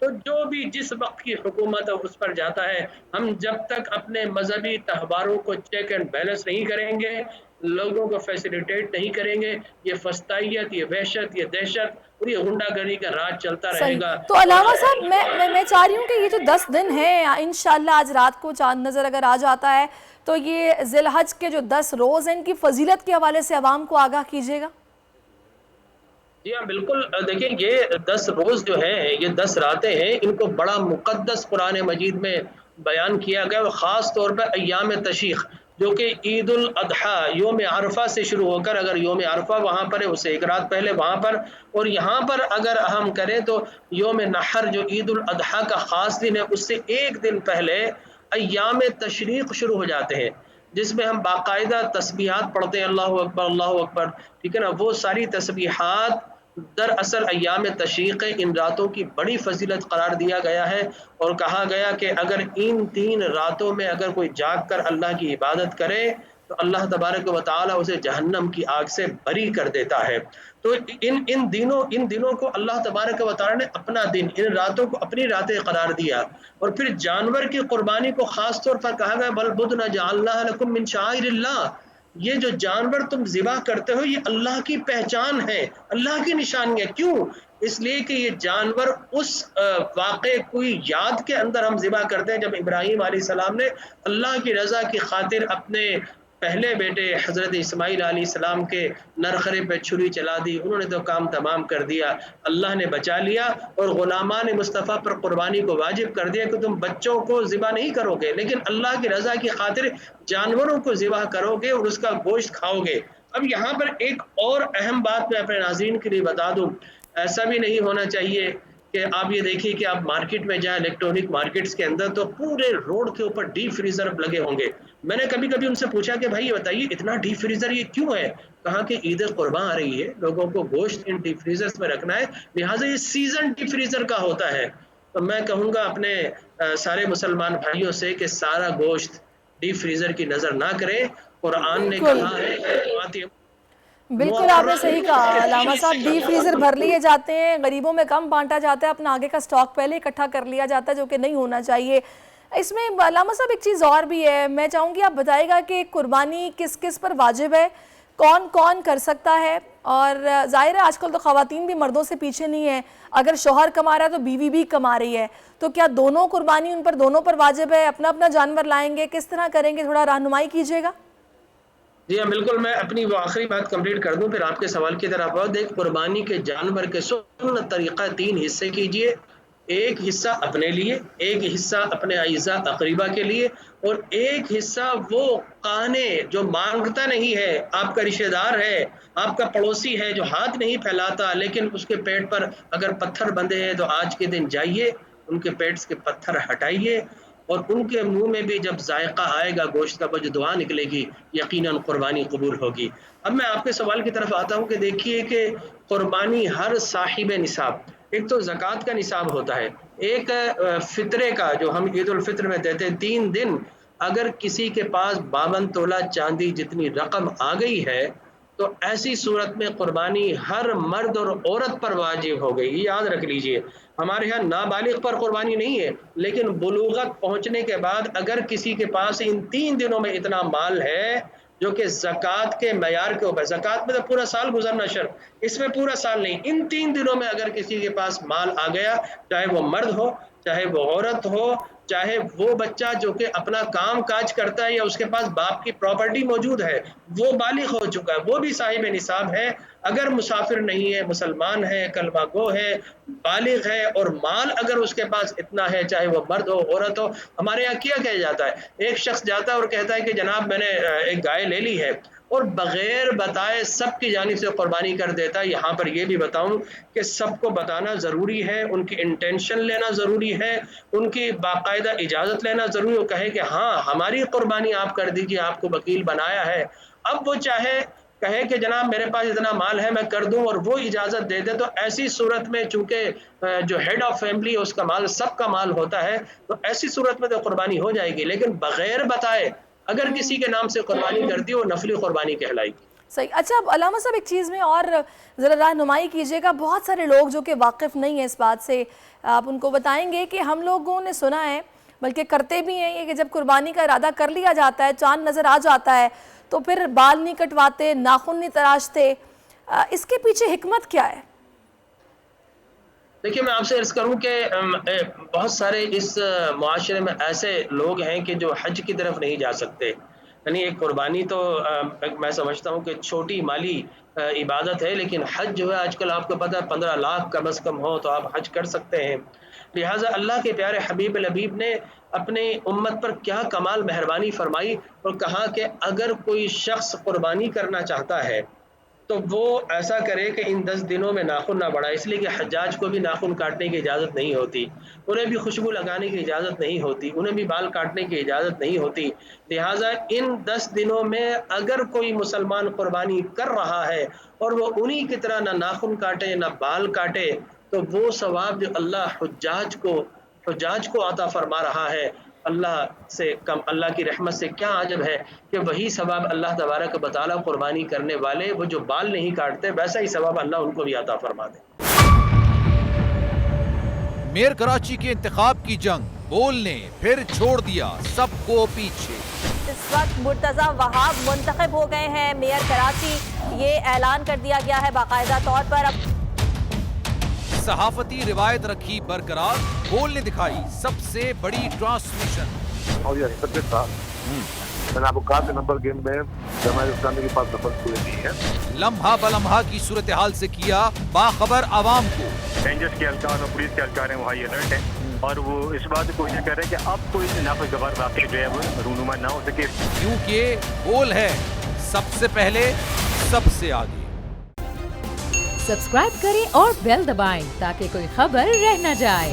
تو جو بھی جس وقت کی حکومت ہے اس پر جاتا ہے، ہم جب تک اپنے مذہبی تہواروں کو چیک اینڈ بیلنس نہیں کریں گے، لوگوں کو فیسیلیٹیٹ نہیں کریں گے، یہ فسطائیت، یہ وحشت، یہ دہشت اور یہ غنڈہ گردی کا راج چلتا رہے صحیح. گا. تو علامہ صاحب میں چاہ رہی ہوں کہ یہ جو 10 دن ہیں انشاءاللہ آج رات کو چاند نظر اگر آ جاتا ہے تو یہ ذی الحج کے جو 10 روز ہیں ان کی فضیلت کے حوالے سے عوام کو آگاہ کیجیے گا. جی ہاں بالکل. دیکھیں یہ 10 روز جو ہیں، یہ 10 راتیں ہیں، ان کو بڑا مقدس قرآن مجید میں بیان کیا گیا، اور خاص طور پر ایام تشریق جو کہ عید الاضحیٰ یوم عرفہ سے شروع ہو کر، اگر یوم عرفہ وہاں پر ہے اسے ایک رات پہلے وہاں پر، اور یہاں پر اگر ہم کریں تو یوم نحر جو عید الاضحیٰ کا خاص دن ہے اس سے ایک دن پہلے ایام تشریق شروع ہو جاتے ہیں، جس میں ہم باقاعدہ تسبیحات پڑھتے ہیں، اللہ اکبر اللہ اکبر، ٹھیک ہے نا. وہ ساری تسبیحات دراصل ایام تشریق ان راتوں کی بڑی فضیلت قرار دیا گیا ہے، اور کہا گیا کہ اگر ان 3 راتوں میں اگر کوئی جاگ کر اللہ کی عبادت کرے تو اللہ تبارک و تعالی اسے جہنم کی آگ سے بری کر دیتا ہے. تو ان دنوں کو اللہ تبارک و تعالی نے اپنا دن، ان راتوں کو اپنی راتیں قرار دیا، اور پھر جانور کی قربانی کو خاص طور پر کہا گیا بل بدن جعلناها لکم من شعائر اللہ، یہ جو جانور تم ذبح کرتے ہو یہ اللہ کی پہچان ہے، اللہ کی نشانی ہے. کیوں؟ اس لیے کہ یہ جانور اس واقعے کوئی یاد کے اندر ہم ذبح کرتے ہیں جب ابراہیم علیہ السلام نے اللہ کی رضا کی خاطر اپنے پہلے بیٹے حضرت اسماعیل علیہ السلام کے نرخرے پہ چھری چلا دی، انہوں نے تو کام تمام کر دیا، اللہ نے بچا لیا، اور غلامان مصطفیٰ پر قربانی کو واجب کر دیا کہ تم بچوں کو ذبح نہیں کرو گے لیکن اللہ کی رضا کی خاطر جانوروں کو ذبح کرو گے اور اس کا گوشت کھاؤ گے. اب یہاں پر ایک اور اہم بات میں اپنے ناظرین کے لیے بتا دوں، ایسا بھی نہیں ہونا چاہیے کہ آپ یہ دیکھیے کہ آپ مارکیٹ میں جائیں، الیکٹرانک مارکیٹس کے اندر تو پورے روڈ کے اوپر ڈیپ فریزر لگے ہوں گے. میں نے کبھی کبھی ان سے پوچھا کہ بھائی یہ بتائیے اتنا ڈیپ فریزر یہ کیوں ہے؟ کہا کہ عید قربان آ رہی ہے، لوگوں کو گوشت ان ڈیپ فریزر میں رکھنا ہے، لہٰذا یہ سیزن ڈیپ فریزر کا ہوتا ہے. تو میں کہوں گا اپنے سارے مسلمان بھائیوں سے کہ سارا گوشت ڈیپ فریزر کی نظر نہ کریں. قرآن نے بالکل کہا ہے بالکل آپ نے صحیح کہا علامہ صاحب، ڈیپ فریزر بھر لیے جاتے ہیں، غریبوں میں کم بانٹا جاتا ہے، اپنا آگے کا سٹاک پہلے اکٹھا کر لیا جاتا ہے جو کہ نہیں ہونا چاہیے. اس میں علامہ صاحب ایک چیز اور بھی ہے، میں چاہوں گی آپ بتائے گا کہ قربانی کس کس پر واجب ہے، کون کون کر سکتا ہے، اور ظاہر ہے آج کل تو خواتین بھی مردوں سے پیچھے نہیں ہیں، اگر شوہر کما رہا ہے تو بیوی بھی کما رہی ہے، تو کیا دونوں قربانی ان پر دونوں پر واجب ہے، اپنا اپنا جانور لائیں گے، کس طرح کریں گے، تھوڑا رہنمائی کیجیے گا. جی ہاں بالکل. میں اپنی وہ آخری بات کمپلیٹ کر دوں پھر آپ کے سوال کی طرف آؤ. دیکھ قربانی کے جانور کے سنت طریقہ 3 حصے کیجئے، ایک حصہ اپنے لیے، ایک حصہ اپنے اعزاء اقریبا کے لیے، اور ایک حصہ وہ قانے جو مانگتا نہیں ہے، آپ کا رشتہ دار ہے، آپ کا پڑوسی ہے جو ہاتھ نہیں پھیلاتا لیکن اس کے پیٹ پر اگر پتھر بندھے ہیں تو آج کے دن جائیے ان کے پیٹ کے پتھر ہٹائیے، اور ان کے منہ میں بھی جب ذائقہ آئے گا گوشت کا، وہ جو دعا نکلے گی یقیناً قربانی قبول ہوگی. اب میں آپ کے سوال کی طرف آتا ہوں کہ دیکھیے کہ قربانی ہر صاحب نصاب، ایک تو زکوٰۃ کا نصاب ہوتا ہے، ایک فطرے کا جو ہم عید الفطر میں دیتے ہیں 3 دن، اگر کسی کے پاس 52 تولہ چاندی جتنی رقم آ گئی ہے تو ایسی صورت میں قربانی ہر مرد اور عورت پر واجب ہو گئی. یہ یاد رکھ لیجئے، ہمارے ہاں نابالغ پر قربانی نہیں ہے، لیکن بلوغت پہنچنے کے بعد اگر کسی کے پاس ان 3 دنوں میں اتنا مال ہے جو کہ زکوٰۃ کے معیار کے اوپر، زکوٰۃ میں تو پورا سال گزرنا شرط، اس میں پورا سال نہیں، ان 3 دنوں میں اگر کسی کے پاس مال آ گیا، چاہے وہ مرد ہو، چاہے وہ عورت ہو، چاہے وہ بچہ جو کہ اپنا کام کاج کرتا ہے یا اس کے پاس باپ کی پراپرٹی موجود ہے، وہ بالغ ہو چکا ہے، وہ بھی صاحب نصاب ہے. اگر مسافر نہیں ہے، مسلمان ہے، کلمہ گو ہے، بالغ ہے، اور مال اگر اس کے پاس اتنا ہے، چاہے وہ مرد ہو عورت ہو. ہمارے یہاں کیا جاتا ہے، ایک شخص جاتا ہے اور کہتا ہے کہ جناب میں نے ایک گائے لے لی ہے، اور بغیر بتائے سب کی جانب سے قربانی کر دیتا ہے. یہاں پر یہ بھی بتاؤں کہ سب کو بتانا ضروری ہے، ان کی انٹینشن لینا ضروری ہے، ان کی باقاعدہ اجازت لینا ضروری ہے. وہ کہے کہ ہاں ہماری قربانی آپ کر دیجئے، آپ کو وکیل بنایا ہے. اب وہ چاہے کہے کہ جناب میرے پاس اتنا مال ہے میں کر دوں، اور وہ اجازت دے دے، تو ایسی صورت میں چونکہ جو ہیڈ آف فیملی اس کا مال سب کا مال ہوتا ہے، تو ایسی صورت میں تو قربانی ہو جائے گی. لیکن بغیر بتائے اگر کسی کے نام سے قربانی کر دی وہ نفلی قربانی کہلائے گی. صحیح. اچھا اب علامہ صاحب ایک چیز میں اور ذرا رہنمائی کیجیے گا. بہت سارے لوگ جو کہ واقف نہیں ہیں اس بات سے, آپ ان کو بتائیں گے کہ ہم لوگوں نے سنا ہے, بلکہ کرتے بھی ہیں یہ, کہ جب قربانی کا ارادہ کر لیا جاتا ہے, چاند نظر آ جاتا ہے, تو پھر بال نہیں کٹواتے, ناخن نہیں تراشتے. اس کے پیچھے حکمت کیا ہے؟ دیکھیے میں آپ سے عرض کروں کہ بہت سارے اس معاشرے میں ایسے لوگ ہیں کہ جو حج کی طرف نہیں جا سکتے. یعنی ایک قربانی تو میں سمجھتا ہوں کہ چھوٹی مالی عبادت ہے, لیکن حج جو ہے آج کل آپ کو پتہ ہے 15 لاکھ کم از کم ہو تو آپ حج کر سکتے ہیں. لہٰذا اللہ کے پیارے حبیب الحبیب نے اپنے امت پر کیا کمال مہربانی فرمائی اور کہا کہ اگر کوئی شخص قربانی کرنا چاہتا ہے تو وہ ایسا کرے کہ ان 10 دنوں میں ناخن نہ بڑھائے. اس لیے کہ حجاج کو بھی ناخن کاٹنے کی اجازت نہیں ہوتی, انہیں بھی خوشبو لگانے کی اجازت نہیں ہوتی, انہیں بھی بال کاٹنے کی اجازت نہیں ہوتی. لہٰذا ان 10 دنوں میں اگر کوئی مسلمان قربانی کر رہا ہے اور وہ انہی کی طرح نہ ناخن کاٹے نہ بال کاٹے, تو وہ ثواب جو اللہ حجاج کو عطا فرما رہا ہے, اللہ سے کم, اللہ کی رحمت سے کیا عجب ہے کہ وہی ثواب اللہ تبارک و تعالیٰ قربانی کرنے والے وہ جو بال نہیں کاٹتے ویسا ہی ثواب اللہ ان کو بھی عطا فرما دے. میئر کراچی کے انتخاب کی جنگ, بول نے پھر چھوڑ دیا سب کو پیچھے. اس وقت مرتضی وہاب منتخب ہو گئے ہیں میئر کراچی, یہ اعلان کر دیا گیا ہے باقاعدہ طور پر. اب صحافتی روایت رکھی برقرار, بول نے دکھائی سب سے بڑی ٹرانسمیشن. اور یہ حقیقت تھا, میں نے آپ کو کہا کہ نمبر گیم میں جماعت اسلامی کے پاس نمبر پورے نہیں ہے. لمحہ بلمحہ کی صورتحال سے کیا باخبر عوام کو. رینجرز کے اہلکار اور پولیس کے اہلکار ہیں وہ ہائی الرٹ ہیں, اور وہ اس بات کی کوشش کر رہے ہیں کہ اب کوئی ناخوشگوار واقعہ جو ہے وہ رونما نہ ہو سکے. کیونکہ بول ہے سب سے پہلے سب سے آگے. سبسکرائب کریں اور بیل دبائیں تاکہ کوئی خبر رہ نہ جائے.